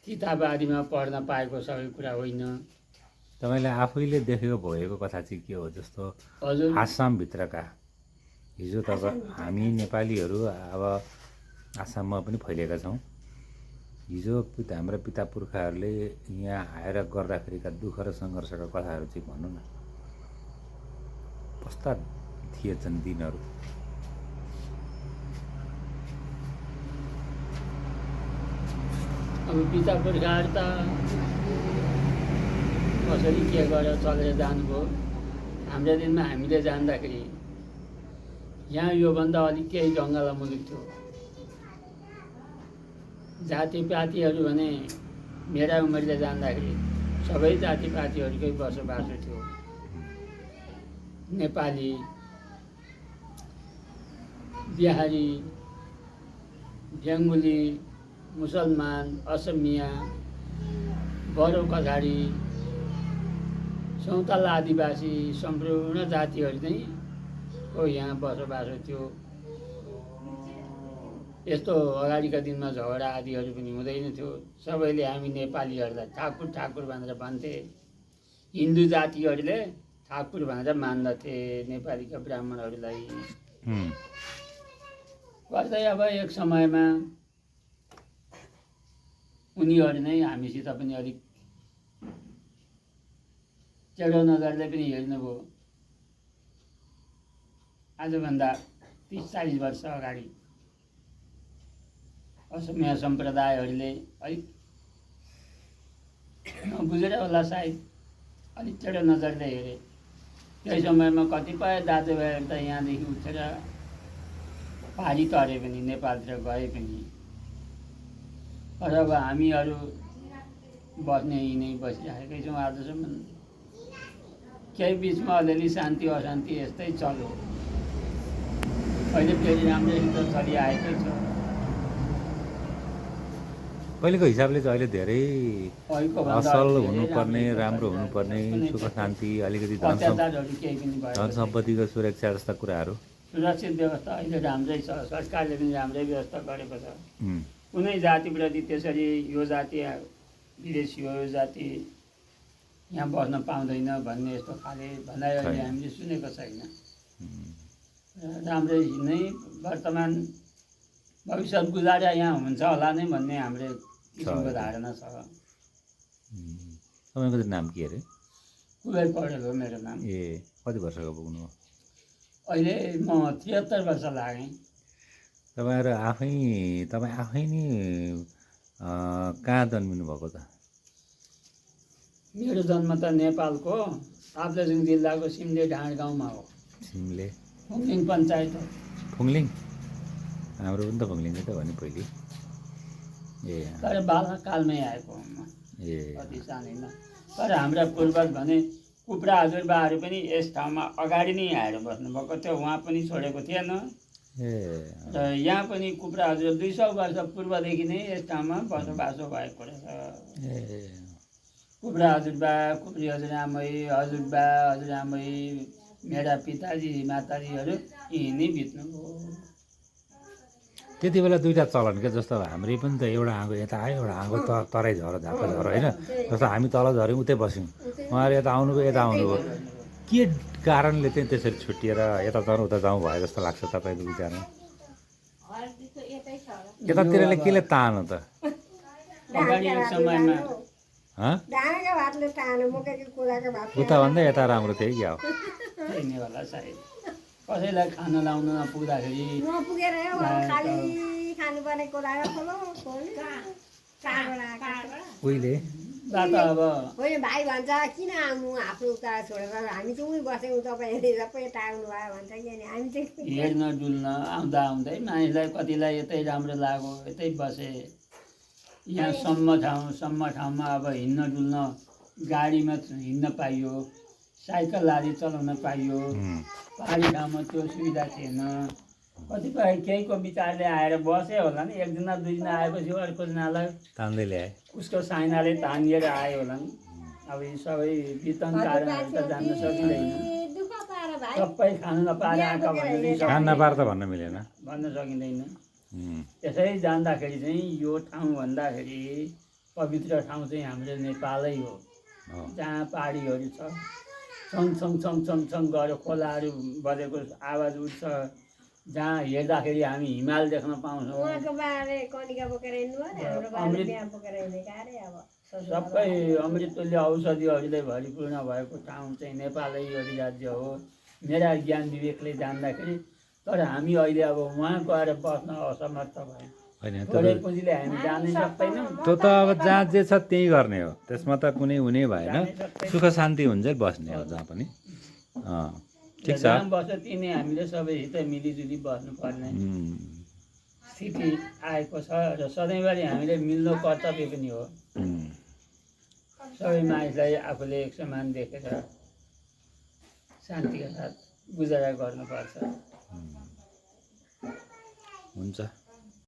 किताब आदिमा पढ्न पाएको सबै कुरा होइन। तपाईँले आफैले देखेको भएको कथा चाहिँ के हो? जस्तो हजुर आसामभित्रका हिजो त हामी नेपालीहरू अब आसाममा पनि फैलिएका छौँ। हिजो हाम्रा पिता पुर्खाहरूले यहाँ आएर गर्दाखेरिका दुःख र सङ्घर्षका कथाहरू चाहिँ भनौँ न, कस्ता थिएछन् दिनहरू? अब पिता पुर्खाहरू त कसरी के गरेर चलेर जानुभयो। हाम्रो दिनमा हामीले जान्दाखेरि यहाँ योभन्दा अलिक केही जङ्गल मुलुक थियो। जातिपातीहरू भने मेरा उमेरले जान्दाखेरि सबै जातिपातीहरूकै बसोबासो थियो। नेपाली, बिहारी, बेङ्गोली, मुसलमान, असमिया, बडो, कछाडी, सौताल आदिवासी सम्पूर्ण जातिहरू नै को यहाँ बसोबासो थियो। यस्तो अगाडिका दिनमा झगडा आदिहरू पनि हुँदैन थियो। सबैले हामी नेपालीहरूलाई ठाकुर ठाकुर भनेर भन्थे। हिन्दू जातिहरूले ठाकुर भनेर मान्दथे नेपालीका ब्राह्मणहरूलाई। गर्दै अब एक समयमा उनीहरू नै हामीसित पनि अलिक टेढो नजरले पनि हेर्नुभयो। आजभन्दा 30-40 वर्ष अगाडि असमिया सम्प्रदायहरूले अलिक नबुझेर होला सायद अलिक टेढो नजरले हेरे। त्यही समयमा कतिपय दाजुभाइहरू त यहाँदेखि उठेर पारी तरे पनि नेपालतिर गए पनि। तर अब हामीहरू बस्ने यिनै बसिराखेकै छौँ आजसम्म। केही बिचमा अलिअलि शान्ति अशान्ति यस्तै चल्यो। अहिले फेरि राम्रैसित चलिआएकै छ। पहिलेको हिसाबले चाहिँ अहिले धेरै असल हुनुपर्ने, राम्रो हुनुपर्ने, सुख शान्ति, अलिकति धन सम्पत्तिको सुरक्षा जस्ता कुराहरू, सुरक्षित व्यवस्था अहिले राम्रै छ। सरकारले पनि राम्रै व्यवस्था गरेको छ। कुनै जातिप्रति त्यसरी यो जाति विदेशी हो, यो जाति यहाँ बस्न पाउँदैन भन्ने यस्तो खाले भनाइ अहिले हामीले सुनेको छैन। राम्रै नै वर्तमान भविष्य गुजारा यहाँ हुन्छ होला नै भन्ने हाम्रो किसिमको धारणा छ। तपाईँको नाम के अरे? कुबेर पौडेल हो मेरो नाम। ए, कति वर्षको पुग्नु? अहिले म 73 वर्ष लागेँ। तपाईँ आफै नि कहाँ जन्मिनु भएको त? मेरो जन्म त नेपालको ताप्लेजुङ जिल्लाको सिमले ढाँड गाउँमा हो। सिमले फुङलिङ पञ्चायत हो। फुङलिङ? हाम्रो पनि त फुङलिङै त भने पहिले। ए, तर बालकालमै आएको म, अति सानैमा। तर हाम्रा पूर्वज भने कुप्रा हजुरबाहरू पनि यस ठाउँमा अगाडि नै आएर बस्नुभएको थियो। उहाँ पनि छोडेको थिएन। र यहाँ पनि कुप्रा हजुर 200 वर्ष पूर्वदेखि नै यस ठाउँमा बसोबासो भएको रहेछ। कुप्रा हजुरबा, कुप्री हजुरआमै, हजुरबा, हजुरआमै, मेरा पिताजी माताजीहरू यहीँ नै बित्नुभयो। त्यति बेला दुईवटा चलन क्या, जस्तो हाम्रै पनि त एउटा हाँगो यता आयो, एउटा हाँगो तराई झर झापा झर होइन। जस्तो हामी तल झऱ्यौँ उतै बस्यौँ, उहाँहरू यता आउनुभयो यता आउनुभयो। के कारणले चाहिँ त्यसरी छुट्टिएर यता जाउँ उता जाउँ भयो जस्तो लाग्छ तपाईँको विचारमा? यतातिरले केले तानो त? उता भन्दा यता राम्रो थियो क्या? होला सायद कसैलाई खाना लाउन नपुग्दाखेरि उहिले अब भाइ भन्छ किन आउनु आफ्नो उता छोडेर, हामी चाहिँ उहीँ बसेको तपाईँहरूले सबै यता आउनु भयो भन्छ कि। अनि हामी चाहिँ हेर्न डुल्न आउँदा आउँदै मानिसलाई कतिलाई यतै राम्रो लाग्यो, यतै बसे। यहाँ सम्म ठाउँमा अब हिँड्न डुल्न गाडीमा हिँड्न पाइयो, साइकल आदि चलाउन पाइयो। पहाडी ठाउँमा त्यो सुविधा थिएन। कतिपय केहीको विचारले आएर बसे होला नि। एक दिन दुई दिन आएपछि अर्को जनालाई तान्दै ल्याए, उसको साइनाले तानिएर आयो होला नि। अब यी सबै वितन कारणहरू त जान्न सकिँदैन। सबै खानु नपाएर आँखा भन्ने खान नपाएर त भन्न मिलेन, भन्न सकिँदैन। त्यसै जान्दाखेरि चाहिँ यो ठाउँ भन्दाखेरि पवित्र ठाउँ चाहिँ हाम्रो नेपालै हो। हो। जहाँ पहाडीहरू छ, छङ छङ छङ छङ छङ गरेर खोलाहरू बजेको आवाज उठ्छ, जहाँ हेर्दाखेरि हामी हिमाल देख्न पाउँछौँ। उहाँको बारे कनिका बोकेर हिँड्नुभयो नि, हाम्रो बारे अमृत बिहा बोकेर हिँडेका अरे अब सबै अमृतुल्य औषधिहरूले भरिपूर्ण भएको ठाउँ चाहिँ नेपालै अधिराज्य हो मेरा ज्ञान विवेकले जान्दाखेरि। तर हामी अहिले अब उहाँ गएर बस्न असमर्थ भयौँ। होइन थोरै त्यो पुँजीले हामी जानै सक्दैनौँ। त्यो त अब जहाँ जे छ त्यही गर्ने हो, त्यसमा त कुनै हुने भएन। सुख शान्ति हुन्छ बस्ने हो जहाँ पनि। ठिक छ। जहाँ बस्छ तिनी हामीले सबैसित मिलिजुली बस्नुपर्ने स्थिति आएको छ र सधैँभरि हामीले मिल्नु कर्तव्य पनि हो। सबै मानिसलाई आफूले एक समान देखेर शान्तिका साथ गुजारा गर्नुपर्छ। हुन्छ।